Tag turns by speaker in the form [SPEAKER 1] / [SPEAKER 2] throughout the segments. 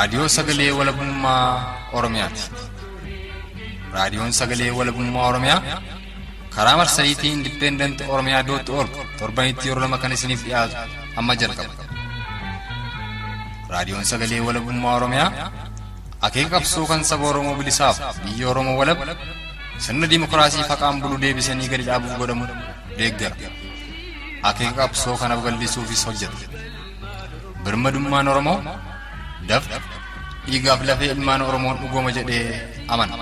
[SPEAKER 1] raadiyoo sagalee walabummaa Oromiyaati. Raadiyoon sagalee walabummaa Oromiyaa karaa marsariitii independent oromia.org torbanitti yeroo lama kan isiniif dhiyaatu amma jalqaba. Raadiyoon sagalee walabummaa Oromiyaa akeeka qabsoo kan saba Oromoo bilisaaf biyya Oromoo walab sirna dimokiraasii faqaan bulu deebisanii gadi dhaabuuf godhamu deeggara. Akeeka qabsoo kana babal'isuufis hojjeta. Birmadummaan Oromoo dafqa dhiigaaf lafee ilmaan Oromoon dhugooma jedhee amana.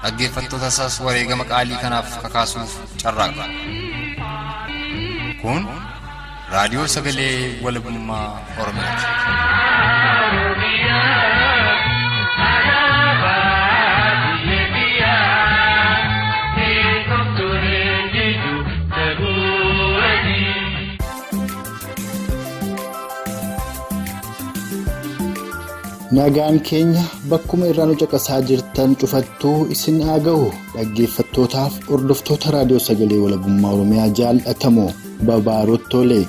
[SPEAKER 1] Dhaggeeffattoota isaas wareegama qaalii kanaaf kakaasuuf carraaqa. Kun raadiyoo sagalee walabummaa Oromiyaati.
[SPEAKER 2] Nagaan keenya bakkuma irraa nu caqasaa jirtan cufattuu isin haa ga'u. Dhaggeeffattootaaf hordoftoota raadiyoo sagalee walabummaa Oromiyaa jaallatamoo babaarottoolee.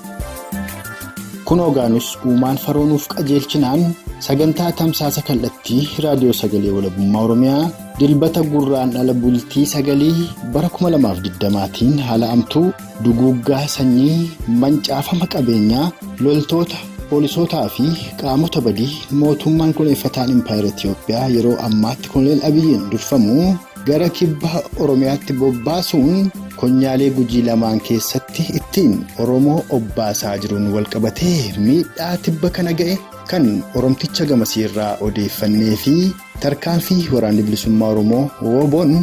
[SPEAKER 2] Kun ogaanus uumaan faroonuuf qajeelchinaan sagantaa tamsaasa kallattii raadiyoo sagalee walabummaa Oromiyaa dilbata Gurraandhala bultii 9 bara 2020tiin haala amtuu duguuggaa sanyii mancaafama qabeenyaa loltoota poolisootaa fi qaamota badii mootummaan kuneeffataan impaayera Itiyoophiyaa yeroo ammaatti Koloneel Abiyyiin durfamu gara kibba Oromiyaatti bobbaasuun konyaalee gujii lamaan keessatti ittiin Oromoo obbaasaa jiruun walqabatee miidhaa tibba kana ga'e kan Oromticha gamasiirraa odeeffannee fi tarkaanfii waraanni bilisummaa Oromoo WBO'n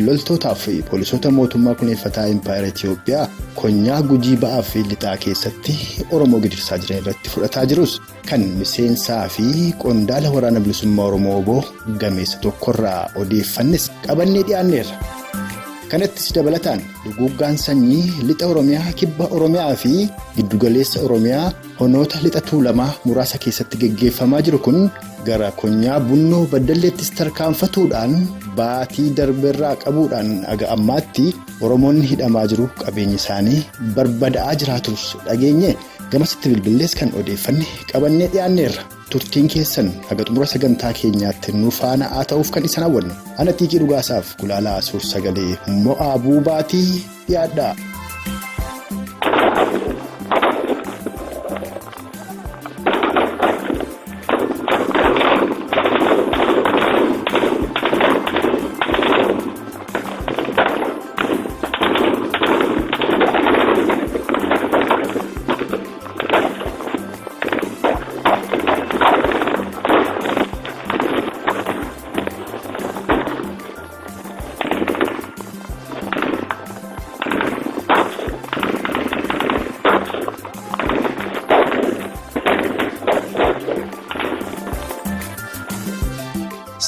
[SPEAKER 2] loltootaa fi poolisoota mootummaa kuneeffataa impaayera Itiyoophiyaa konyaa gujii ba'aa fi lixaa keessatti Oromoo gidirsaa jiran irratti fudhataa jirus kan miseensaa fi qondaala waraana bilisummaa Oromoo WBO Gameessa tokkorraa odeeffannes qabannee dhiyaanneerra. Kanattis dabalataan duguuggaan sanyii lixa Oromiyaa kibba Oromiyaa fi giddugaleessa Oromiyaa honoota lixa tuulamaa muraasa keessatti geggeeffamaa jiru kun gara Konyaa Bunnoo Beddelleettis tarkaanfatuudhaan baatii darbeerraa qabuudhaan aga ammaatti Oromoonni hidhamaa jiru qabeenyi isaanii barbadaa'aa jiraatus dhageenye gamasitti bilbillees kan odeeffanne qabannee dhiyaanneerra. Turtiin keessan haga xumura sagantaa keenyaatti nu faana haa ta'uuf kan isin hawwannu. Ana Tiikii Dhugaasaaf Gulaalaa Suur Sagalee Mo'aa Buubaatii dhiyaadhaa.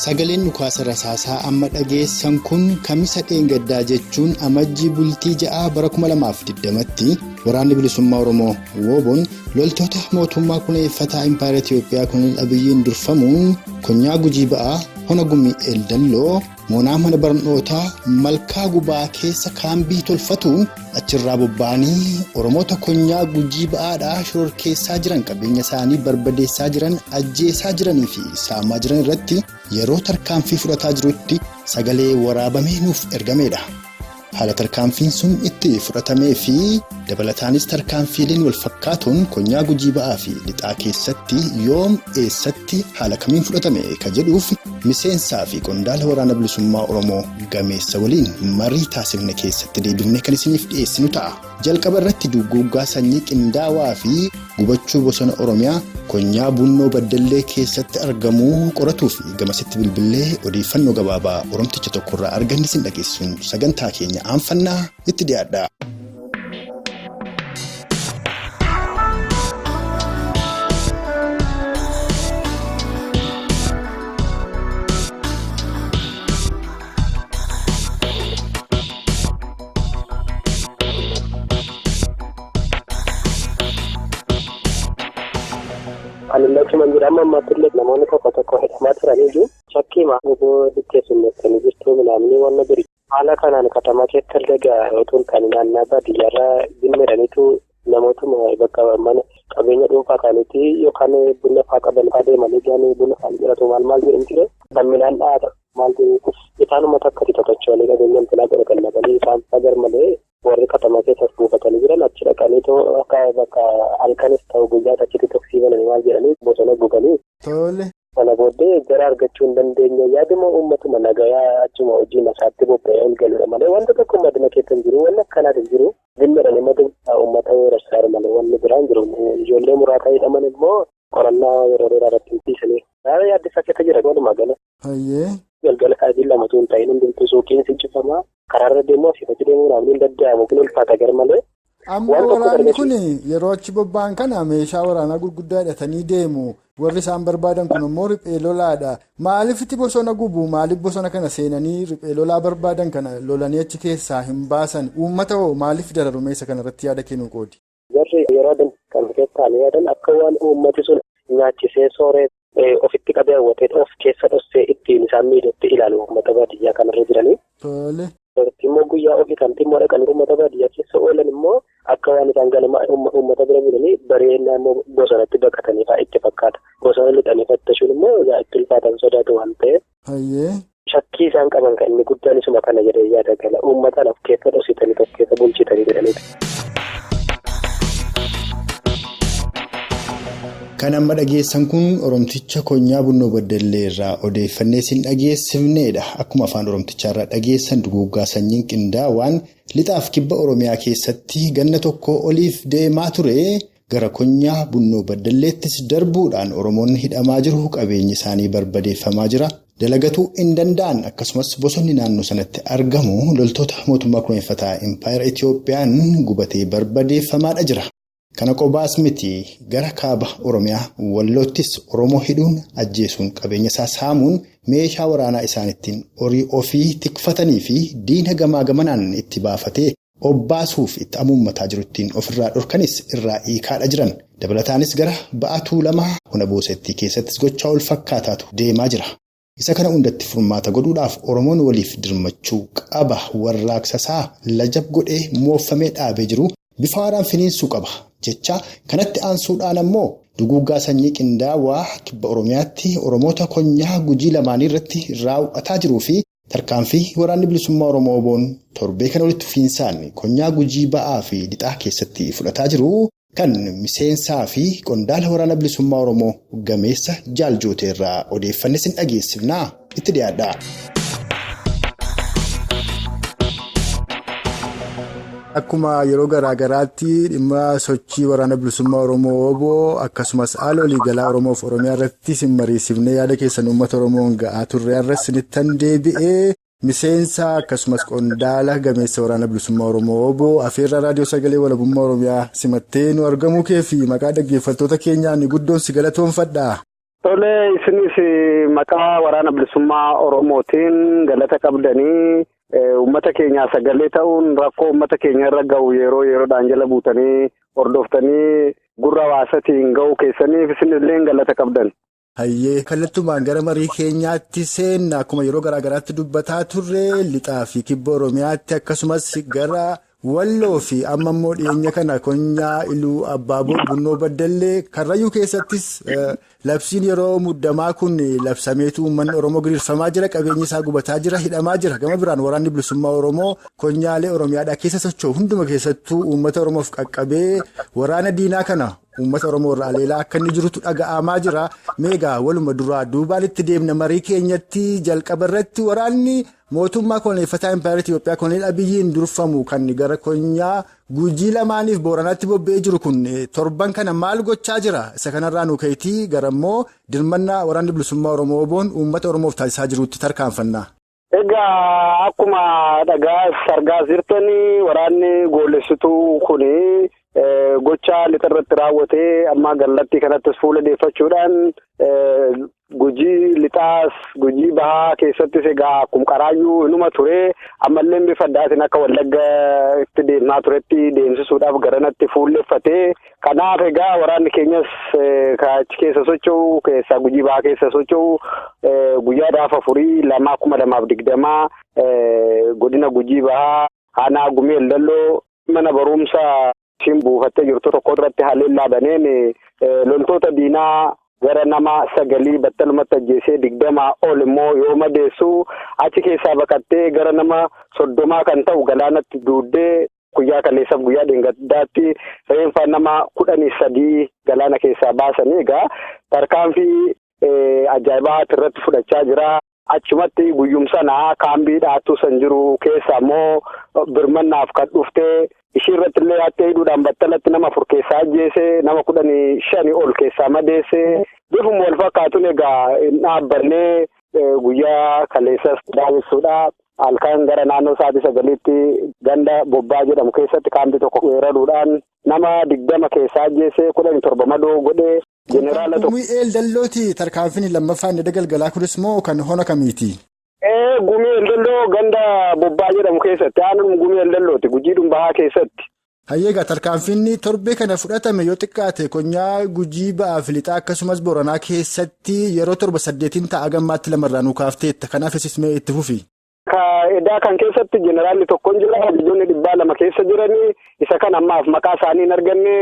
[SPEAKER 2] Sagaleen dhukaasa rasaasaa amma dhageessan kun kamisa dheengaddaa jechuun amajjii bultii 6 bara 2020tti waraanni bilisummaa Oromoo WBO'n loltoota mootummaa kuneeffataa impaayera Itiyoophiyaa Koloneel Abiyyiin durfamuun konyaa gujii ba'aa hona gumii eldalloo moonaa mana barnootaa malkaa gubaa keessa kaambii tolfatuun achirraa bobba'anii Oromoota konyaa gujii ba'aadhaa shororkeessaa jiran qabeenya isaanii barbadeessaa jiran ajjeesaa jiranii fi saamaa jiran irratti yeroo tarkaanfii fudhataa jirutti sagalee waraabamee nuuf ergameedha. Haala tarkaanfiin sun itti fudhatamee fi dabalataanis tarkaanfiileen wal fakkaatuun konyaa gujii ba'aa fi lixaa keessatti yoom eessatti haala kamiin fudhatame ka jedhuuf miseensaa fi qondaala waraana bilisummaa Oromoo Gameessa waliin marii taasifne keessatti deebifnee kan isiniif dhiyeessinu ta'a. Jalqaba irratti duguuggaa sanyii qindaawaa fi gubachuu bosona Oromiyaa Konyaa Bunnoo Beddellee keessatti argamuu qoratuuf gamasitti bilbilee odeeffannoo gabaabaa Oromticha tokkorraa arganne isin dhageessisuun sagantaa keenya aanfannaa itti dhiyaadhaa.
[SPEAKER 3] Anilatti manjirama ammaattillee namoonni tokko hidhamaa turanii jiru. Shakkii maangudoo dikkeessuun jirtu milaamni waan biri. Haala kanaan katamaa keessatti dalga otoo kan naannaa baadiyyaarraa dhimmeedhaniitu namootuma bakka mana qabeenya dhuunfaa isaaniitii yookaan bunna fa'aa qaban fa'aa deemanii gaanii bunna fa'aa jedhatu maal jedhan ture kan midhaan dhaata maal jedhu isaanuma takka titotochoonii qabeenyaan filaa godhatan naqanii isaan sagar malee warri katamaa keessas buufatanii jiran achi dhaqanii akka bakka halkanis ta'u guyyaa achitti toksiibananii maal jedhanii bosona guganii.
[SPEAKER 2] Tole.
[SPEAKER 3] Kana booddee jara argachuu hin dandeenye yaaduma uummatuma nagayaa achuma hojii masaatti bobba'ee ol galudha malee wanta tokko madina keessa hin jiru wanni akkanaa hin jiru dhimmiidhaan madda uummata weerarsaa malee wanni biraan jiru ijoollee muraasaa hidhaman immoo qorannaa yeroo dheeraa irratti hin dhiisanii yaaddisaa keessa jira walumaa gala. Galgala sa'aatii lamatu hin ta'in hundumtuu suuqiin sincifamaa karaarra deemuu asii deemuudhaaf ni danda'amu kun ulfaata gar malee.
[SPEAKER 2] Amma waraanni kun yeroo achi bobba'an kana meeshaa waraanaa gurguddaa hidhatanii deemu warri isaan barbaadan kun immoo riphee lolaadha. Maaliif itti bosona gubu? Maaliif bosona kana seenanii riphee lolaa barbaadan kana lolanii achi keessaa hin baasan? Uummata hoo maaliif dararu meeshaa kana irratti yaada kennuu qoodi?
[SPEAKER 3] Jarri yeroo kan keessaa yaadan akka waan uummati sun nyaachisee sooree ofitti qabee hawwatee of keessa dhossee ittiin isaan miidhatti ilaalu uummata baadiyyaa kanarra jiranii.
[SPEAKER 2] Tole.
[SPEAKER 3] Immoo guyyaa ofii kan immoo dhaqanii uummata baadiyyaa keessa oolan immoo akka waan isaan galma uummata bira jiranii bareedinaa immoo bosonatti baqatanii fa'aa itti fakkaata. Bosona lixanii fattashuun immoo itti ulfaatan sodaatu waan ta'eef. Shakkii isaan qaban kan inni guddaan isuma kana jedhee yaada gala uummataan of keessa dhositanii of keessa bulchitanii jedhaniiti.
[SPEAKER 2] Kan amma dhageessan kun Oromticha Konyaa Bunnoo Beddellee irraa odeeffannee sin dhageessifneedha. Akkuma afaan Oromtichaa irraa dhageessan duguuggaa sanyiin qindaawaan lixaaf kibba Oromiyaa keessatti ganna tokko oliif deemaa ture gara Konyaa Bunnoo Beddelleettis darbuudhaan Oromoonni hidhamaa jiru qabeenyi isaanii barbadeeffamaa jira. Dalagatuu hin danda'an akkasumas bosonni naannoo sanatti argamu loltoota mootummaa kunuunfataa Impaayera Itiyoophiyaan gubatee barbadeeffamaadha jira. Kana qobaas miti gara kaaba Oromiyaa Walloottis Oromoo hidhuun ajjeesuun qabeenya isaa saamuun meeshaa waraanaa isaanittiin horii ofii tikfatanii fi diina gamaa gamanaan itti baafatee obbaasuuf itti amuummataa jiruttiin ofirraa dhorkanis irraa hiikaadha jiran. Dabalataanis gara ba'atuu lama hona boosettii keessattis gochaa ol fakkaataatu deemaa jira. Isa kana hundatti furmaata godhuudhaaf Oromoon waliif dirmachuu qaba warraaqsasaa lajab godhee moofamee dhaabee jiru bifa haaraan finiinsuu qaba. Jecha kanatti aansuudhaan ammoo duguuggaa sanyii qindaawaa kibba Oromiyaatti Oromoota Konyaa Gujii lamaanii irratti raawwataa jiruu fi tarkaanfii waraanni bilisummaa Oromoo WBO'n torbee kana walitti fufiinsaan Konyaa Gujii ba'aa fi lixaa keessatti fudhataa jiru kan miseensaa fi qondaala waraana bilisummaa Oromoo Gameessa JAAL JOOTEE irraa odeeffanne sin dhageessifnaa itti dhiyaadha. Akkuma yeroo garaagaraatti dhimma sochii waraana bilisummaa Oromoo WBO akkasumas haala waliigalaa Oromoo fi Oromiyaa irratti sin mariisifnee yaada keessan uummata Oromoon ga'aa turre irratti sinittan deebi'ee miseensa akkasumas qondaala gameessa waraana bilisummaa Oromoo WBO afeerraa raadiyoo sagalee walabummaa Oromiyaa simattee nu argamuu kee fi maqaa dhaggeeffattoota keenyaan guddoon si galatoomfadha.
[SPEAKER 3] Tole isinis maqaa waraana bilisummaa Oromootiin galata qabdanii. Uummata keenya sagalee ta'uun rakkoo uummata keenya irra ga'u yeroodhaan jala buutanii hordoftanii gurra hawaasatiin ga'uu keessaniif isinillee galata qabdan.
[SPEAKER 2] Hayyee kallattumaan gara marii keenyaatti seenna akkuma yeroo garaagaraatti dubbataa turre lixaa fi kibba Oromiyaatti akkasumas gara Walloo fi amma immoo dhiyeenya kana Konyaa Iluu Abbaa Bunnoo Beddellee Karrayyuu keessattis labsiin yeroo muddamaa kun labsameetu uummanni Oromoo giriirfamaa jira qabeenyi isaa gubataa jira hidhamaa jira gama biraan waraanni bilisummaa Oromoo Konyaalee Oromiyaadhaa keessa socho'u hunduma keessattuu uummata Oromoof qaqqabee waraana diinaa kana uummata Oromoo irraa aleelaa akka inni jirutu dhaga'amaa jira meegaa waluma duraa duubaan itti deemna marii keenyatti jalqaba irratti waraanni mootummaa kunuunfataa Impaayera Itiyoophiyaa Koloneel Abiyyiin durfamu kan gara Konyaa Gujii lamaaniif Booranaatti bobba'ee jiru kun torban kana maal gochaa jira isa kanarraa nu ka'itii garammoo dirmannaa waraanni bilisummaa Oromoo WBO'n uummata Oromoof taasisaa jirutti tarkaanfanna.
[SPEAKER 3] Egaa akkuma argaa jirtanii waraanni goolessituu kuni gochaa lixarratti raawwatee amma gallatti kanattis fuula deeffachuudhaan Gujii lixaas Gujii bahaa keessattis egaa akkuma qaraayyuu inuma ture ammallee bifa addaatiin akka Wallagga itti deemaa turetti deemsisuudhaaf garanatti fuulleffatee kanaaf egaa waraanni keenyas kaachi keessa socho'u keessaa Gujii bahaa keessa socho'u guyyaadhaaf 4/2020 godina Gujii bahaa aanaa Gumeel Dalloo mana barumsaa Siin buufattee jirtu tokko irratti haleellaa baneen loltoota diinaa gara nama 9 battalumatti ajjeesee 20 ol immoo yoo madeessu achi keessaa baqattee gara nama 30 kan ta'u galaanatti duuddee guyyaa kaleessaaf guyyaa dheengaddaatti reeffa nama 13 galaana keessaa baasanii egaa tarkaanfii ajaa'ibaa irratti fudhachaa jira. Achumatti guyyumsana kaambii dhaattuu san jiru keessa immoo birmannaaf kan dhuftee ishii irratti illee hattee hidhuudhaan battalatti nama 4 keessaa ajjeese nama 15 ol keessaa madeesse bifuma wal fakkaatuun egaa dhaabbannee guyyaa kaleessas daawwissuudha. Halkan gara naannoo sa'aatii 9tti ganda bobbaa jedhamu keessatti kaambii tokko weeraruudhaan nama 20 keessaa ajjeese 17 madoo godhee jeneraala tokko.
[SPEAKER 2] Gumii eeldallooti tarkaanfiin lammaffaan edda galgalaa kunis moo kan hona kamiiti?
[SPEAKER 3] Gumii eeldalloo ganda bobbaa jedhamu keessatti aanuma gumii eeldallooti gujiidhuma bahaa keessatti.
[SPEAKER 2] Hayyeegaa tarkaanfiin torbee kana fudhatame yoo xiqqaate konyaa gujii ba'aa fi lixaa akkasumas boranaa keessatti yeroo 7-8 ta'a gammaatti lamarraa nu kaafteetta kanaaf isismee itti fufi.
[SPEAKER 3] Edaa kan keessatti jeneraalli tokkoon jira biyyoonni 200 keessa jiranii isa kan ammaaf maqaa isaanii hin arganne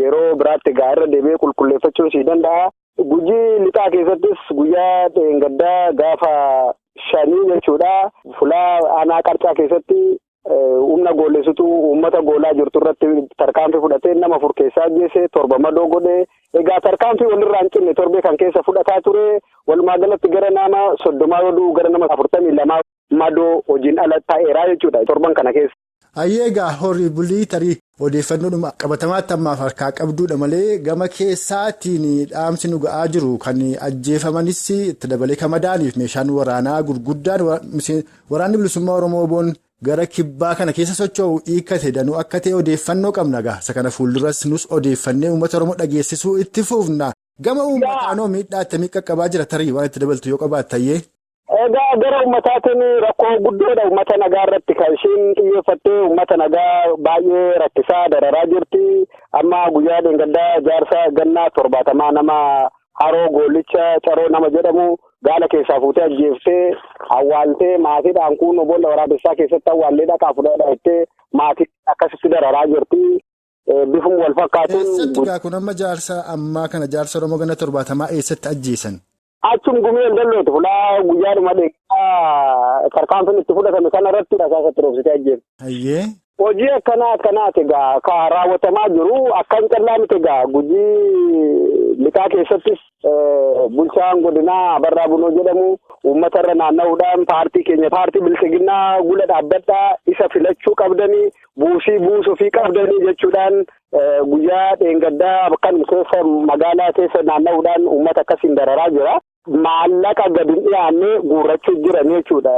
[SPEAKER 3] yeroo biraatti egaa irra deebi'ee qulqulleeffachuun si danda'a. Gujii lixaa keessattis guyyaa dheengaddaa gaafa 5 jechuudha. Fulaa aanaa qarcaa keessatti humna goolessitu uummata goolaa jirtu irratti tarkaanfii fudhatee nama 4 keessaa ajjeese 7 madoo godhe. Egaa tarkaanfii walirraa hin cinne torbee kan keessa fudhataa ture. Walumaa galatti gara nama 30 yoo gara nama 42 madoo hojiin ala ta'eeraa jechuudha torban kana keessa.
[SPEAKER 2] Hayyeegaa horii bulii tarii odeeffannoodhuma qabatamaatti ammaaf harkaa qabduudha malee gama keessaatiin dhaamsi nu ga'aa jiru kan ajjeefamanis itti dabalee kamadaaniif meeshaan waraanaa gurguddaan waraanni bilisummaa Oromoo boon gara kibbaa kana keessa socho'u hiikkate danuu akka ta'e odeeffannoo qabna gaa isa kana fuulduras nus odeeffannee uummata Oromoo dhageessisuu itti fufna gama uummataan miidhaa akkamii qaqqabaa jira tarii waan itti dabaltu yoo qabaattayyee.
[SPEAKER 3] Egaa gara uummataatiin rakkoo guddoodha uummata nagaa irratti kan ishiin xiyyeeffattee uummata nagaa baay'ee rakkisaa dararaa jirti. Amma guyyaa dheengaddaa jaarsa gannaa 70 nama haroo goollicha caroo nama jedhamu gaala keessaa fuutee ajjeeftee awwaaltee maatiidhaan kun boolla waraabessaa keessatti awwaallee dhaqaa fudhadha jettee maatii akkasitti dararaa jirti. Bifuma wal fakkaatuun.
[SPEAKER 2] Eessatti gaa kun amma jaarsa ammaa kana jaarsa Oromoo ganna 70 eessatti ajjeesan?
[SPEAKER 3] Achum gumii eeldallooti fulaa guyyaadhuma dheeraa tarkaanfiin itti fudhatame kana irratti rasaasatti roobsitee ajjeesu. Hojii akkanaati egaa kan raawwatamaa jiru akkan callaa miti egaa gujii lixaa keessattis bulchaan godinaa Abarraa Bunoo jedhamu uummatarra naanna'uudhaan paartii keenya paartii bilisiginnaa gula dhaabbadhaa isa filachuu qabdanii buusuu qabdanii jechuudhaan guyyaa dheengaddaa kan keessa magaalaa keessa naanna'uudhaan uummata akkasiin dararaa jira. Maallaqa gadi hin dhiyaanne guurrachuu jiran jechuudha.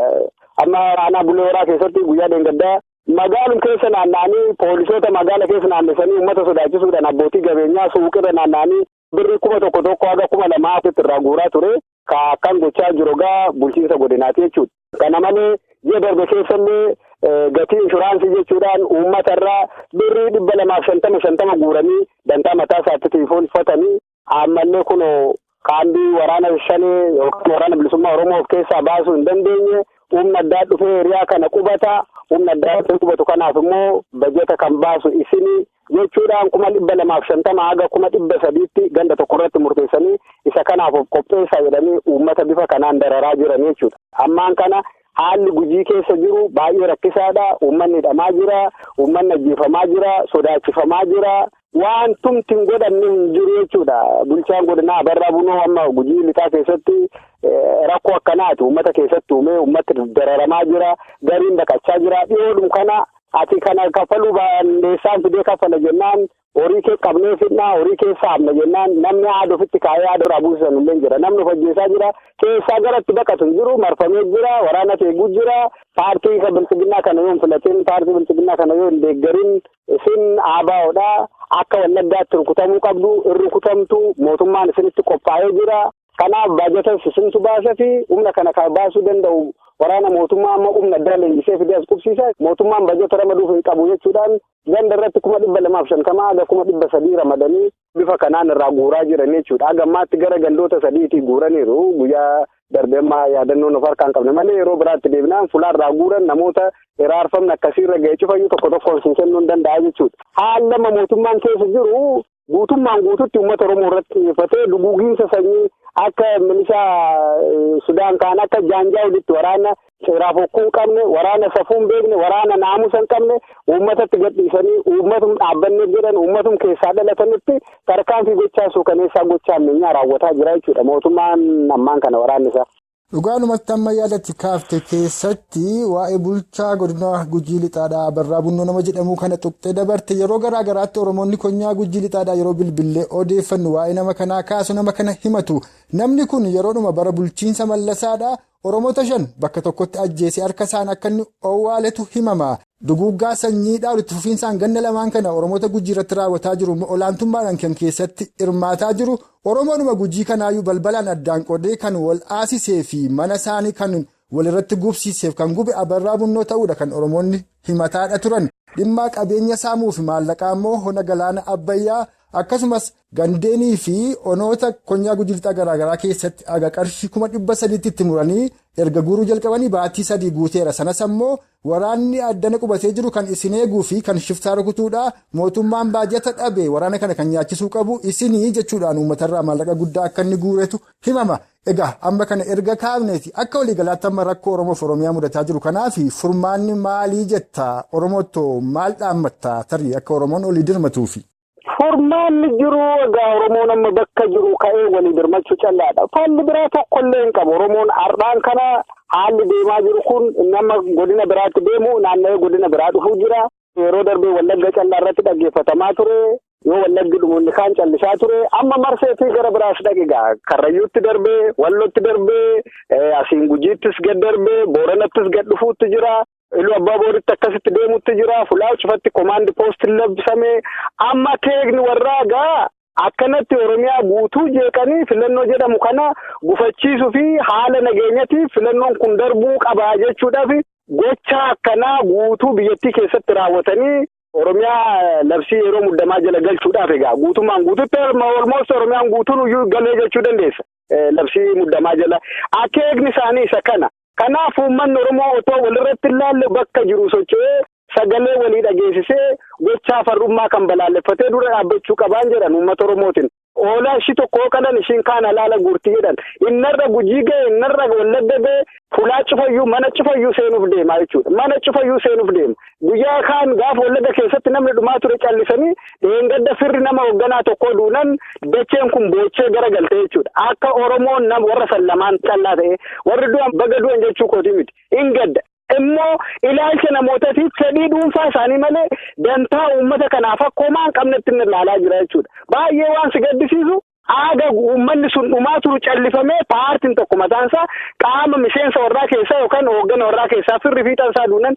[SPEAKER 3] Amma aanaa bulee horaa keessatti guyyaa dheengaddaa magaalum keessa naanna'anii poolisoota magaala keessa naannessanii uummata sodaachisuudhaan abbootii qabeenyaa suuqirra naanna'anii birrii 1,000 haga 2,000 irraa guuraa ture. Kan gochaa jiru gaa bulchiinsa godinaati jechuudha. Kana malee ji'a darbe keessallee gatii inshuraansii jechuudhaan uummatarraa birrii 250 guuranii dantaa mataa isaatti tiifoonfatanii ammallee kunoo kaambii waraana shanee yookaan waraana bilisummaa Oromoo of keessaa baasuu hin dandeenye humna addaa dhufee hiriyaa kana qubata humna addaa qubatu kanaaf immoo bajeta kan baasu isinii jechuudhaan 250 haga 300tti ganda tokko irratti murteessanii isa kanaaf of qopheessaa jedhanii uummata bifa kanaan dararaa jiran jechuudha. Ammaan kana haalli gujii keessa jiru baay'ee rakkisaadha. Uummanni hidhamaa jira, uummanni ajjeefamaa jira, sodaachifamaa jira. Waan tumti hin godhamne hin jiru jechuudha. Bulchaan godinaa Abarraa Bunoo amma gujii lixaa keessatti rakkoo akkanaati uummata keessatti uumee uummatti dararamaa jira, gariin dhaqachaa jira. Dhiyoodhum kana ati kana kaffaluu baandeessaan fidee kaffala jennaan horii kee qabnee fidnaa horii keessa hamna jennaan namni haada ofitti kaayee haada irraa buusisan illee jira. Namni hojjeessaa jira. Keessaa garatti baqatu hin jiru. Marfamee jira. Waraana eeguu jira. Paartii bilisiginnaa kana yoo hin filatin paartii bilisiginnaa kana yoo hin deeggarin isin ABO'dha. Akka wallaggaatti rukutamuu qabdu irri rukutamtu mootummaan isinitti qophaa'ee jira. Kanaaf baajata isintu baasa fi humna kana baasuu danda'u waraana mootummaa amma humna addaa leenjisee fidee as qubsiisa. Mootummaan baajata ramaduuf hin qabu jechuudhaan ganda irratti 250 haga 300 ramadanii bifa kanaan irraa guuraa jiran jechuudha. Hagammaatti gara gandoota 3 guuraniiru guyyaa darbee amma yaadannoon of harkaan qabne malee yeroo biraatti deebinaan fulaarraa guuran namoota hiraarfamne akkasiirra ga'ee cufayyuu tokko tokkoon siin kennuu hin danda'a jechuudha. Haala mootummaan keessa jiru guutummaan guututti uummata Oromoo irratti xiyyeeffatee duguugiinsa sanyii akka milishaa Sudaan kaan akka jaanjaa walitti waraana seeraaf hokkuu hin qabne, waraana safuu hin beekne, waraana naamusa hin qabne uummatatti gadhiisanii uummatum dhaabbanne jedhan uummatum keessaa dhalatanitti tarkaanfii gochaa suukaneessaa gochaa ammeenyaa raawwataa jira jechuudha mootummaan ammaan kana waraanni isaa.
[SPEAKER 2] Dhugaadhumatti amma yaadatti kaafte keessatti waa'ee bulchaa godina Gujii Lixaadhaa Birraa Bunnoo nama jedhamu kana tuqxee dabarte yeroo garaa garaatti Oromoonni Konyaa Gujii Lixaadhaa yeroo bilbilee odeeffannu waa'ee nama kanaa kaasu nama kana himatu namni kun yeroodhuma bara bulchiinsa Mallasaadhaa Oromoota 5 bakka tokkotti ajjeesee harka isaan akka inni owwaaletu himama. Duguuggaa sanyiidhaan itti fufiinsaan ganna lamaan kana Oromoota Gujii irratti raawwataa jiru olaantummaadhaan kan keessatti hirmaataa jiru Oromoonuma Gujii kanaayyuu balbalaan addaan qodee kan wal aasisee fi mana isaanii kan walirratti gubsiiseef kan gube Birraa Bunnoo ta'uudha kan Oromoonni himataadha turan dhimmaa qabeenya saamuu fi maallaqaa immoo hona galaana Abbayyaa akkasumas gandeenii fi onoota Konyaa Gujii Lixaa garaagaraa keessatti aga qarshii 300,000 itti muranii erga guuruu jalqabanii baatii 3 guuteera sanas ammoo waraanni addana qubatee jiru kan isin eeguu fi kan shiftaa rukutuudha mootummaan baajata dhabe waraana kana kan nyaachisuu qabu isinii jechuudhaan uummatarraa maallaqa guddaa akka inni guuretu himama. Egaa amma kana erga kaafneeti akka waliigalaatti amma rakkoo Oromoof Oromiyaa mudataa jiru kanaaf furmaanni maalii jetta Oromoottoo maal dhaammatta tarii akka Oromoon olii dirmatuufi.
[SPEAKER 3] Furmaanni jiru egaa Oromoon amma bakka jiru ka'ee walii dirmachuu callaadha. Falli biraa tokkollee hin qabu. Oromoon har'aan kana haalli deemaa jiru kun nama godina biraatti deemu naanna'ee godina biraa dhufuu jira. Yeroo darbee Wallagga callaa irratti dhaggeeffatamaa ture. Yoo Wallaggi dhumoonni kaan callisaa ture. Amma marseetii gara biraas dhaqigaa. Karrayyuutti darbee, Wallootti darbee, asiin Gujiittis gad darbee, Booranattis gad dhufuutti jira. Iluu abbaa booritti akkasitti deemutti jira. Fulaa cufatti komaandi poostiin labsame. Amma teekni warraagaa akkanatti Oromiyaa guutuu jeeqanii filannoo jedhamu kana gufachiisuu fi haala nageenyatiif filannoon kun darbuu qabaa jechuudhaaf gocha akkanaa guutuu biyyattii keessatti raawwatanii Oromiyaa labsii yeroo muddamaa jala galchuudhaaf egaa guutummaan guututti olmoos Oromiyaan guutuun iyyuu galee jechuu dandeessa. Labsii muddamaa jala akeekni isaanii isa kana. Kanaaf uummanni Oromoo otoo walirratti ilaalle bakka jiru socho'ee sagalee walii dhageessisee gochaa farrummaa kan balaaleffatee dura dhaabbachuu qabaan jedhan uummata Oromootiin. Oolaa ishii tokkoo qalan ishiin kaan alaala guurtii jedhan. Innarra Gujii ga'e innarra Wallagga ga'e fulaa cufayyuu mana cufayyuu seenuuf deema jechuudha. Mana cufayyuu seenuuf deema. Guyyaa kaan gaafa Wallagga keessatti namni dhumaa ture callisanii dheengadda firri nama hoogganaa tokkoo duunan dacheen kun boochee garagalte jechuudha. Akka Oromoon nama warra sallamaan callaa ta'e warri du'an baga du'an jechuu kooti miti. Ingadda. Immoo ilaalcha namootaatiif fedhii dhuunfaa isaanii malee dantaa uummata kanaaf akka homaa hin qabnetti inni ilaalaa jira jechuudha. Baay'ee waan si gaddisiisu aaga uummanni sun dhumaa turu callifamee paartiin tokko mataansaa qaama miseensa warraa keessaa yookaan hooggana warraa keessaa firri fiixansaa duunan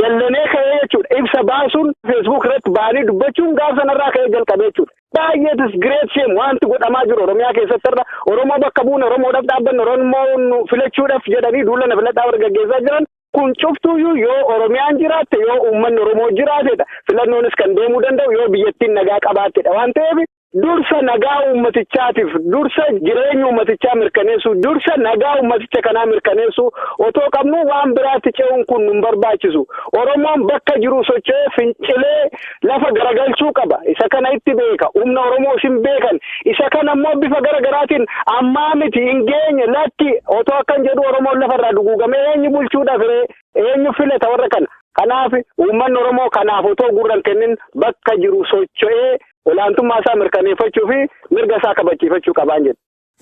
[SPEAKER 3] dallanee ka'ee jechuudha. Ibsa baasuun feesbuuk irratti ba'anii dubbachuun gaafa sanarraa ka'ee jalqabee jechuudha. Baay'ee disgireet sheem wanti godhamaa jiru Oromiyaa keessatti irra Oromoo bakka bu'uun Oromoodhaaf dhaabbanne Oromoo filachuudhaaf jedhanii duula filannoo warra gaggeessaa jiran. Kun cuftuyyuu yoo Oromiyaan jiraatte yoo uummanni Oromoo jiraatedha. Filannoonis kan deemuu danda'u yoo biyyattiin nagaa qabaattedha waan ta'eef dursa nagaa uummatichaatiif dursa jireenya uummatichaa mirkaneessuu dursa nagaa uummaticha kanaa mirkaneessuu otoo qabnu waan biraatti ce'uun kun nun barbaachisu. Oromoon bakka jiru socho'ee fincilee lafa garagalchuu qaba. Isa kana itti beeka. Humna Oromoo isin beekan. Isa kana immoo bifa garagaraatiin ammaa miti hin geenye lakki otoo akkan jedhu Oromoon lafarraa duguugamee eenyu bulchuudhaaf eenyu filata warra kana. Kanaaf uummanni Oromoo kanaaf otoo gurran kennin bakka jiru socho'ee olaantummaa isaa mirkaneeffachuu fi mirga isaa kabachiifachuu qabaan jedhu.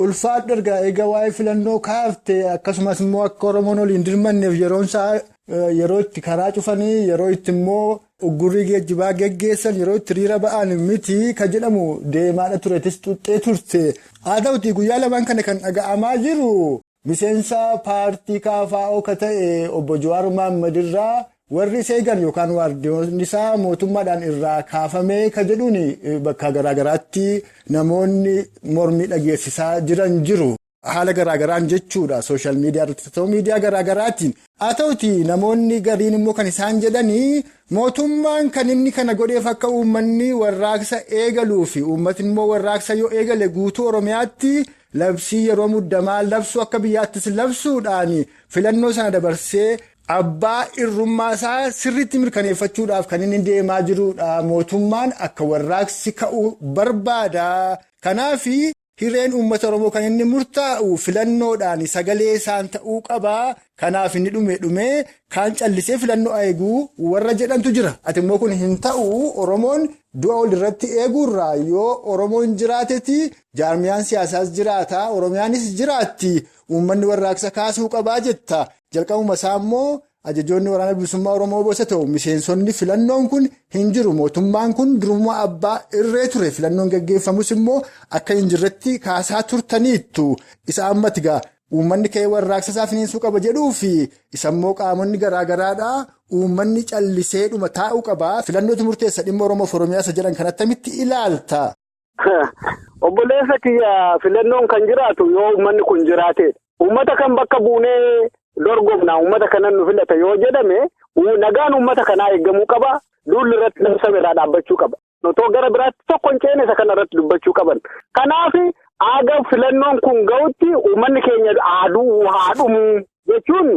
[SPEAKER 2] Ulfaadhu ergaa egaa waa'ee filannoo kaafte akkasumas immoo akka Oromoon waliin dirmanneef yeroo itti karaa cufanii yeroo itti immoo uggurrii geejjibaa geggeessan yeroo itti hiriira ba'an miti kan jedhamu deemaadha turetis tuxxee turte. Haa ta'uti guyyaa lamaan kana kan dhaga'amaa jiru miseensa paartii KFO ka ta'e obbo Jawaar Mohammadirraa warri seegan yookaan waardiyoonni isaa mootummaadhaan irraa kaafamee ka jedhuun bakka garaagaraatti namoonni mormii dhageessisaa jiran jiru. Haala garaagaraan jechuudha sooshaal miidiyaa irratti ta'u miidiyaa garaagaraatiin. Haa ta'uti namoonni gariin immoo kan isaan jedhanii mootummaan kan inni kana godheef akka uummanni warraaqsa eegaluu fi uummatni immoo warraaqsa yoo eegale guutuu Oromiyaatti labsii yeroo muddamaa labsuu akka biyyaattis labsuudhaan filannoo sana dabarsee abbaa irrummaa isaa sirriitti mirkaneeffachuudhaaf kan inni deemaa jirudha. Mootummaan akka warraaqsi ka'uu barbaada. Kanaaf hireen uummata Oromoo kan inni murtaa'u filannoodhaan sagalee isaan ta'uu qaba. Kanaaf inni dhumee kaan callisee filannoo eeguu warra jedhantu jira. Ati immoo kun hin ta'u Oromoon du'a walirratti eeguurraa yoo Oromoon jiraatetti jaarmiyaan siyaasaas jiraata Oromiyaanis jiraatti uummanni warraaqsa kaasuu qabaa jetta. Jalqabuma isaa immoo ajajoonni waraana bilisummaa Oromoo bosa ta'u miseensonni filannoon kun hin jiru. Mootummaan kun duruma abbaa irree ture. Filannoon gaggeeffamus immoo akka hin jirretti kaasaa turtaniittu. Isa ammatti gaa uummanni ka'ee warraaqsa isaa finiinsuu qaba jedhuu fi isa immoo qaamonni garaagaraadhaa uummanni calliseedhuma taa'uu qaba. Filannootu murteessa dhimma Oromoof Oromiyaa isa jedhan kan attamitti ilaalta?
[SPEAKER 3] Obboleessa kiyya filannoon kan jiraatu yoo uummanni kun jiraate uummata kan bakka buunee dorgomna uummata kanan nu filata yoo jedhame nagaan uummata kanaa eegamuu qaba. Duulli irratti labsameedhaa dhaabbachuu qaba. Otoo gara biraatti tokko hin ceene isa kana irratti dubbachuu qaban. Kanaaf aga filannoon kun ga'utti uummanni keenya haadhumu jechuun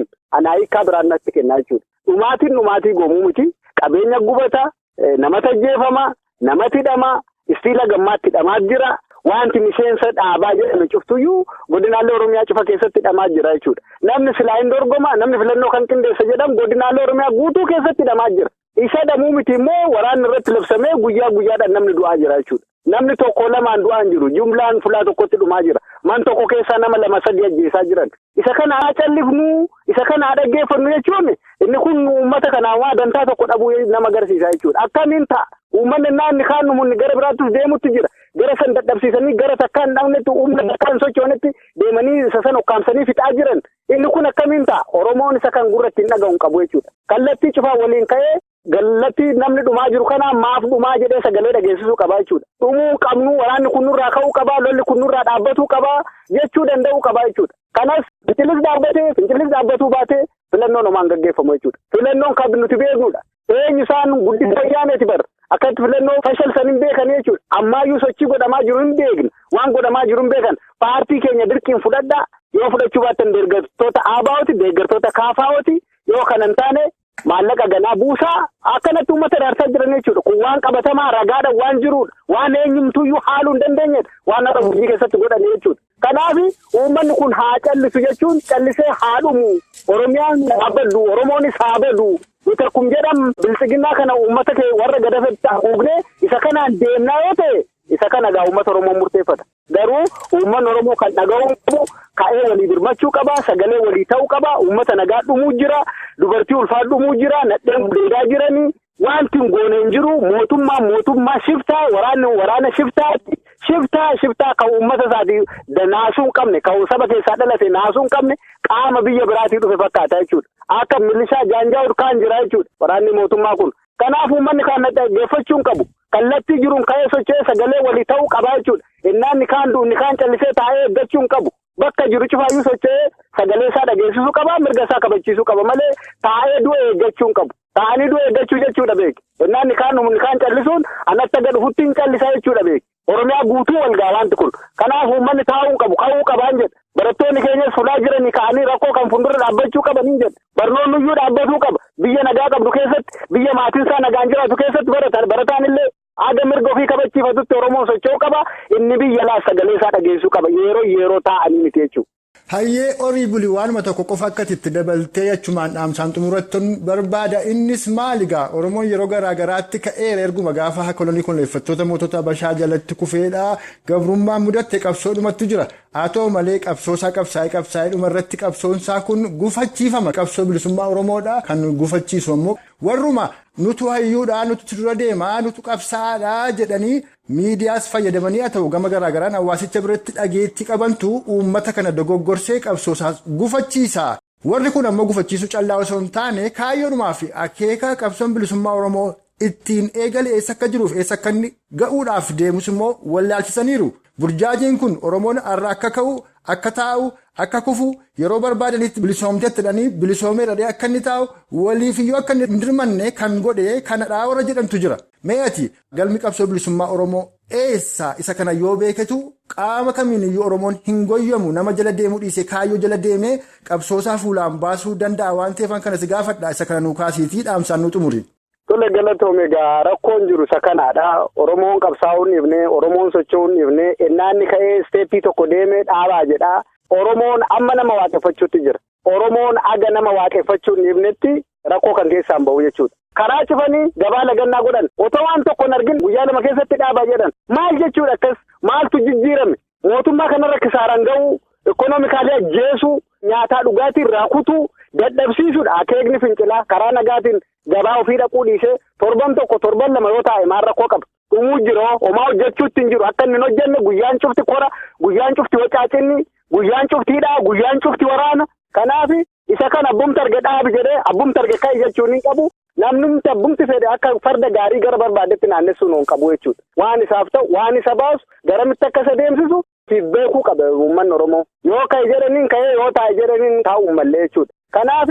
[SPEAKER 3] hiikaa biraan natti kennaa jechuudha. Dhumaatii goomuu miti. Qabeenya gubata, namatti ajjeefama, namatti hidhama, istiila gammaatti hidhamaa jira. Wanti miseensa dhaabaa jedhame cuftuyyuu godinaalee Oromiyaa cufa keessatti hidhamaa jira jechuudha. Namni silaa hin dorgoma, namni filannoo kan qindeessa jedhamu godinaalee Oromiyaa guutuu keessatti hidhamaa jira. Isa dhamuu miti immoo waraanni irratti labsamee guyyaadhaan namni du'aa jira jechuudha. Namni tokko lamaan du'aa hin jiru. Jumlaan fulaa tokkotti dhumaa jira. Man tokko keessaa nama 2-3 ajjeesaa jiran. Isa kana haa callifnu, isa kana haa dhaggeeffannu jechuun inni kun uummata kanaa waa dantaa tokko dhabuu nama agarsiisa jechuudha. Akkamiin ta'a? Uummanni naanni kaan numunni gara biraattis deemutti jira. Gara san dadhabsiisanii gara takkaan hin dhabnetti humna takkaan sochoonetti deemanii isa san okkaamsanii fixaa jiran. Inni kun akkamiin ta'a? Oromoon isa kan gurratti hin dhaga'u qabu jechuudha. Kallattii cufaa waliin ka'ee gallattii namni dhumaa jiru kanaa maaf dhumaa jedhee sagalee dhageessisuu qabaa jechuudha. Dhumuu qabnu waraanni kun nurraa ka'uu qabaa, lolli kun nurraa dhaabbatuu qabaa jechuu danda'uu qabaa jechuudha. Kanas fincilis dhaabbatuu baatee filannoon homaan gaggeeffamu jechuudha. Filannoon kan nuti beeknudha. Eenyu isaan guddisa ayyaaneeti bara. Akkatti filannoo fashalsan hin beekan jechuudha. Ammaayyuu sochii godhamaa jiru hin beekne. Waan godhamaa jiru hin beekan. Paartii keenya dirqiin fudhadhaa. Yoo fudhachuu baattan deeggartoota ABO'ti, deeggartoota KFO'ti. Yoo kana hin taane maallaqa ganaa buusaa akkanatti uummata raarsaa jiran jechuudha. Kun waan qabatamaa ragaadhaan waan jirudha. Waan eenyumtuyyuu haaluu hin dandeenyedha. Waan har'a hojii keessatti godhan jechuudha. Kanaaf uummanni kun haa callisu jechuun callisee haa dhumu. Oromiyaan haa baddu, Oromoonis haa baddu. Nuti akkuma jedhamu bilisiginnaa kana uummata kee warra gadafetti haguugnee isa kanaan deemnaa yoo ta'e isa kana gaa uummata Oromoo murteeffata. Garuu uummanni Oromoo kan dhaga'uu qabu ka'ee walii birmachuu qaba, sagalee walii ta'uu qaba. Uummata nagaa dhumuu jira, dubartii ulfaa dhumuu jira, nadheen gudeedaa jiranii. Wanti hin goone hin jiru. Mootummaa shiftaa, waraana shiftaatti. Shiftaa kan uummata isaatii naasuu hin qabne, kan saba keessaa dhalate naasuu hin qabne qaama biyya biraatii dhufe fakkaata jechuudha. Akka milishaa jaanjaa urkaan jira jechuudha waraanni mootummaa kun. Kanaaf uummanni kaan dhaggeeffachuu hin qabu. Kallattii jiruun ka'ee socho'ee sagalee walii ta'uu qaba jechuudha. Innaan ni kaan callisee taa'ee eeggachuu hin qabu. Bakka jiru cufaayyuu socho'ee sagalee isaa dhageessisuu qaba, mirga isaa kabachiisuu qaba malee taa'ee du'a eeggachuu hin qabu. Taa'anii du'a eeggachuu jechuudha beeki. Innaan ni kaan callisuun anatti aga dhufutti hin callisaa jechuudha beeki. Oromiyaa guutuu walgaa wanti kun. Kanaaf uummanni taa'uu hin qabu, ka'uu qabaan jedha. Barattoonni keenyas fulaa jiranii ka'anii rakkoo kan fuuldura dhaabbachuu qabaniin jedha. Barnoonni iyyuu dhaabbatuu qaba. Biyya nagaa qabdu keessatti, biyya maatiin isaa nagaan jiraatu keessatti barataan illee aga mirga ofii kabachiifatutti Oromoon socho'uu qaba. Inni biyya laas sagalee isaa dhageessuu qaba. Yeroo taa'anii miti jechuudha.
[SPEAKER 2] Hayyee horii bulii waanuma tokko qofa akkatti itti dabaltee jechumaan dhaamsaan xumurattuun barbaada. Innis maaligaa Oromoon yeroo garaagaraatti ka'eera erguma gaafa kolonii kunuunfattoota mootota Habashaa jalatti kufeedha. Gabrummaan mudatte qabsoodhumatti jira. Haa ta'u malee qabsoosaa qabsaa'ee dhumarratti qabsoonsaa kun gufachiifama. Qabsoo bilisummaa Oromoodha kan gufachiisu ammoo warruma nutu hayyuudhaa nutu dura deemaa nutu qabsaadhaa jedhanii miidiyaas fayyadamanii haa ta'u gama garaagaraan hawaasicha biratti dhageettii qabantu uummata kana dogoggorsee qabsoosaa gufachiisa. Warri kun ammoo gufachiisuu callaa osoo hin taane kaayyoodhumaa fi akeeka qabsoon bilisummaa Oromoo ittiin eegale eessa akka jiruuf eessa akka inni ga'uudhaaf deemus immoo wallaalchisaniiru. Burjaajiin kun Oromoon har'a akka ka'u, akka taa'u, akka kufu yeroo barbaadanitti bilisoomteettidhanii bilisoomee dhadhee akka inni taa'u waliifiyyoo akka inni dirmanne kan godhe kanadhaa warra jedhamtu jira. Mee ati galmi qabsoo bilisummaa Oromoo eessa isa kana yoo beekatu qaama kamiiniyyuu Oromoon hin goyyamu nama jala deemuu dhiisee kaayyoo jala deemee qabsoosaa fuulaan baasuu danda'a waan ta'eef kana si gaafadha isa kana nuu kaasiitii dhaamsaan nu xumuri.
[SPEAKER 3] Tole galatoome egaa rakkoon jiru isa kanaadha. Oromoon qabsaa'uu hin dhiifne, Oromoon socho'uu hin dhiifne, ennaanni ka'ee isteeppii tokko deemee dhaabaa jedha. Oromoon amma nama waaqeffachuutti jira. Oromoon aga nama waaqeffachuu hin dhiifnetti rakkoo kan keessaan bahu jechuudha. Karaa cufanii gabaa lagannaa godhan otoo waan tokko hin argin guyyaa lama keessatti dhaabaa jedhan maal jechuudha akkas maaltu jijjiirame mootummaa kanarra kisaaraan ga'uu ikoonoomikaalee ajjeesuu nyaataa dhugaatii irraa kutuu dadhabsiisuudha. Akeekni fincilaa karaa nagaatiin gabaa ofii dhaquu dhiisee torban tokko torban lama yoo taa'e maal rakkoo qaba. Dhumuu jiroo homaa hojjechuutti hin jiru akka inni hin hojjenne guyyaan cufti kora guyyaan cufti wacaacinni guyyaan cuftiidhaa guyyaan cufti waraana. Kanaaf isa kan abbumti arge dhaabi jedhee abbumti arge ka'i jechuun hin qabu. Namnumti abbumti fedhe akka farda gaarii gara barbaadetti naannessuun hin qabu jechuudha. Waan isaaf ta'u waan isa baasu garamitti akka isa deemsisu siif beekuu qaba uummanni Oromoo. Yoo ka'e jedhaniin ka'ee yoo taa'e jedhaniin taa'uu malee jechuudha. Kanaaf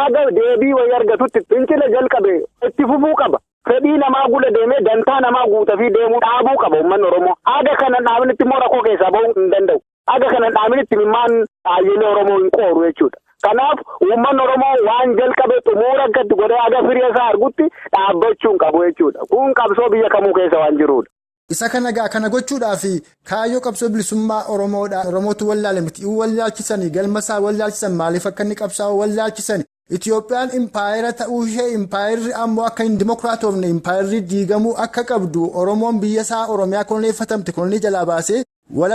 [SPEAKER 3] aga deebii wayii argatutti fincila jalqabe itti fufuu qaba. Fedhii namaa gula deemee dantaa namaa guutaa fi deemuu dhaabuu qaba uummanni Oromoo. Aga kanan dhaabinitti immoo rakkoo keessaa bahuu hin danda'u. Aga kanan dhaabinitti mimmaan aayyelee Oromoo hin qooru jechuudha. Kanaaf uummanni Oromoo waan jalqabe xumuura akkatti godhee aga firii isaa argutti dhaabbachuun qabu jechuudha. Kun qabsoo biyya kamuu keessa waan jirudha.
[SPEAKER 2] Isa kana gochuudhaaf kaayyoo qabsoo bilisummaa Oromoodhaan Oromootu wallaale miti wallaalchisanii galmasaa wallaalchisan maaliif akka inni qabsaa'u wallaalchisani. Itiyoophiyaan impaayera ta'uu ishee impaayerri ammoo akka hin dimokiraatoofne impaayerri diigamuu akka qabdu Oromoon biyya isaa Oromiyaa koloneeffatamte kolonii jalaa baasee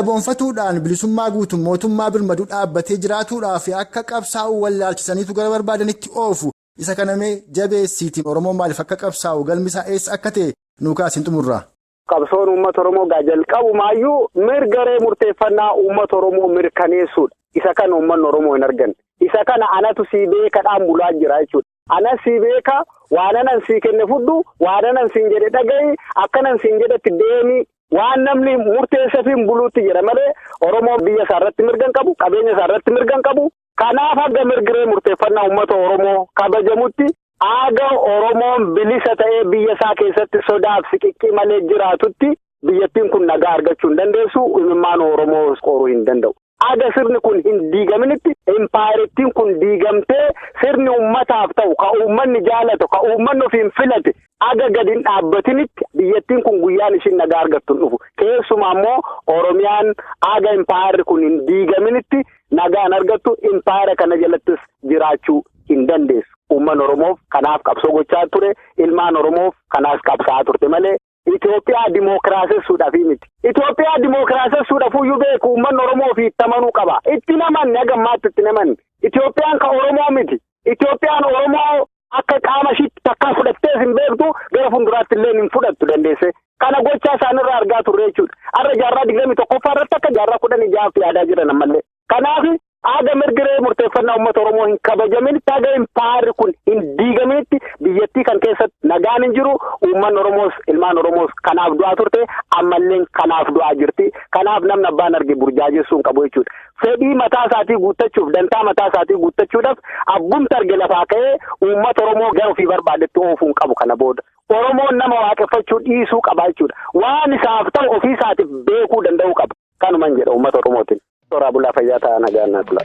[SPEAKER 2] walaboonfatuudhaan bilisummaa guutuun mootummaa birmaduu dhaabbatee jiraatuudhaaf akka qabsaa'u wallaalchisaniitu gara barbaadanitti oofu. Isa kanamee jabeessiitiin Oromoon maaliif akka qabsaa'u galmisaa eessa akka ta'e nuukaasin xumurraa.
[SPEAKER 3] Qabsoon uummata Oromoo jalqabu maayyuu mirgaree murteeffannaa uummata Oromoo mirkaneessuudha. Isa kana uummanni Oromoo hin arganne. Isa kana anatu sii beekadhaan bulaa jira jechuudha. Ana sii beeka waananan sii kenne fudhu waananan siin jedhe dhaga'i akkanan siin jedhetti deemi waan namni murteessafiin buluutti jira malee Oromoo biyya isaarratti mirgan qabu qabeenya isaarratti mirgan qabu. Kanaaf aga mirgaree murteeffannaa uummata Oromoo kabajamutti aga Oromoon bilisa ta'ee biyya isaa keessatti sodaaf siqiqqii malee jiraatutti biyyattiin kun nagaa argachuu hin dandeessu imimmaan Oromoo qoruu hin danda'u. Aga sirni kun hin diigaminitti impaayerittiin kun diigamtee sirni uummataaf ta'u ka uummanni jaalatu ka uummanni ofiin filate aga gadi hin dhaabbatinitti biyyattiin kun guyyaan ishiin nagaa argattu hin dhufu. Keessumaa immoo Oromiyaan aga impaayerri kun hin diigaminitti nagaan argattu impaayera kana jalattis jiraachuu hin dandeessu. Uummanni Oromoof kanaaf qabsoo gochaa ture ilmaan Oromoof kanaaf qabsaa'aa turte malee. Itoophiyaa dimookiraasessuudhaaf miti. Itoophiyaa dimookiraasessuudhaaf iyyuu beeku uummanni Oromoo fi itti amanuu qaba. Itti namanni hagammaatti itti namanni. Itoophiyaan ka Oromoo miti. Itoophiyaan Oromoo akka qaama ishiitti takkaa fudhattees hin beektu gara fuulduraatti illee hin fudhattu dandeesse. Kana gochaa isaanirraa argaa turre jechuudha. Har'a jaarraa 21ffaa irratti akka jaarraa 16 yaadaa jiran ammallee. Kanaaf aga mirgaree murteeffannaa uummata Oromoo hin kabajaminitti aga impaayerri kun hin diigaminitti biyyattii kan keessatti nagaan hin jiru uummanni Oromoos ilmaan Oromoos kanaaf du'aa turte ammallee kanaaf du'aa jirti. Kanaaf namni abbaan arge burjaajessuun qabu jechuudha. Fedhii mataa isaatii guuttachuuf dantaa mataa isaatii guuttachuudhaaf abbumti arge lafaa ka'ee uummata Oromoo gara ofii barbaadetti oofuun qabu kana booda. Oromoon nama waaqeffachuu dhiisuu qaba jechuudha. Waan isaaf ta'u ofii isaatiif beekuu danda'uu qaba. Kanuman jedha uummata Oromootiin. Toora bulaa fayyaa ta'aa nagaan naa tula.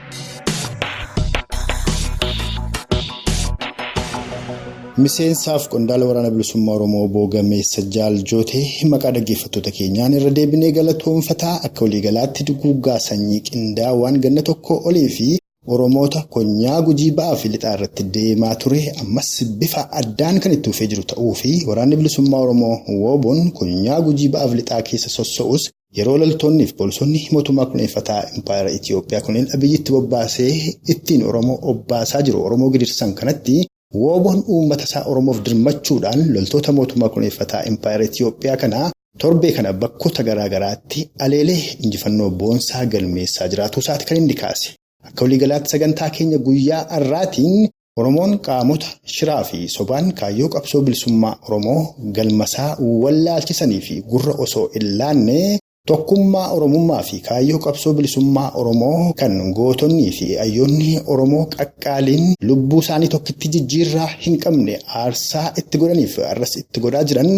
[SPEAKER 2] Miseensaaf Qondaala waraana bilisummaa Oromoo WBO Gameessa JAAL JOOTEE maqaa dhaggeeffattoota keenyaan irra deebinee galatoomfataa akka waliigalaatti duguuggaa sanyii qindaawaan ganna tokko olii fi Oromoota konyaa gujii ba'aa fi lixaa irratti deemaa ture ammas bifa addaan kan itti dhufee jiru ta'uu fi waraanni bilisummaa Oromoo WBO'n konyaa gujii ba'aa fi lixaa keessa sossa'us yeroo loltoonni fi poolisoonni mootummaa kunuunfataa impaayera Itiyoophiyaa kunneen abiyyitti bobbaasee ittiin Oromoo obbaasaa jiru Oromoo gidirsan kanatti WBO'n uummata isaa Oromoof dirmachuudhaan loltoota mootummaa kunuunfataa impaayera Itiyoophiyaa kana torbee kana bakkoota garaagaraatti aleelee injifannoo boonsaa galmeessaa jiraatu isaati kan inni kaase. Akka waliigalaatti sagantaa keenya guyyaa har'aatiin Oromoon qaamota shiraa fi sobaan kaayyoo qabsoo bilisummaa Oromoo galmasaa wallaalchisanii fi gurra osoo hin laanne Tokkummaa Oromummaa fi kaayyoo qabsoo bilisummaa Oromoo kan gootonnii fi hayyoonni Oromoo qaqqaaliin lubbuu isaanii tokkitti jijjiirraa hin qabne aarsaa itti godhaniif arras itti godhaa jiran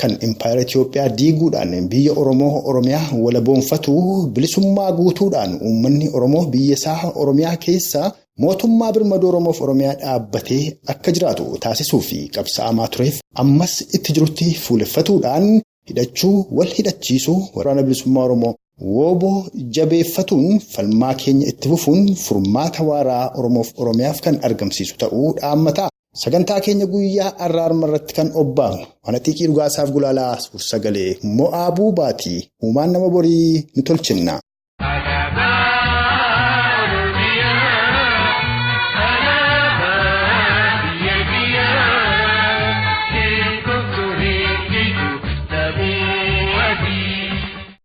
[SPEAKER 2] kan Impaayera Itoophiyaa diiguudhaan biyya Oromoo Oromiyaa walaboonfatu bilisummaa guutuudhaan uummanni Oromoo biyya isaa Oromiyaa keessa mootummaa birmaduu Oromoof Oromiyaa dhaabbatee akka jiraatu taasisuu fi qabsaa'amaa tureef ammas itti jirutti fuuleffatuudhaan hidhachuu wal hidhachiisuu waraana bilisummaa Oromoo WBO jabeeffatuun falmaa keenya itti fufuun furmaata waaraa Oromoof Oromiyaaf kan argamsiisu ta'uu dhaammata. Sagantaa keenya guyyaa arraarma irratti kan obbaafnu waan xiqqii dhugaasaaf gulaalaa suur-sagalee mo'aa buubaatii uumaan nama borii ni tolchinna.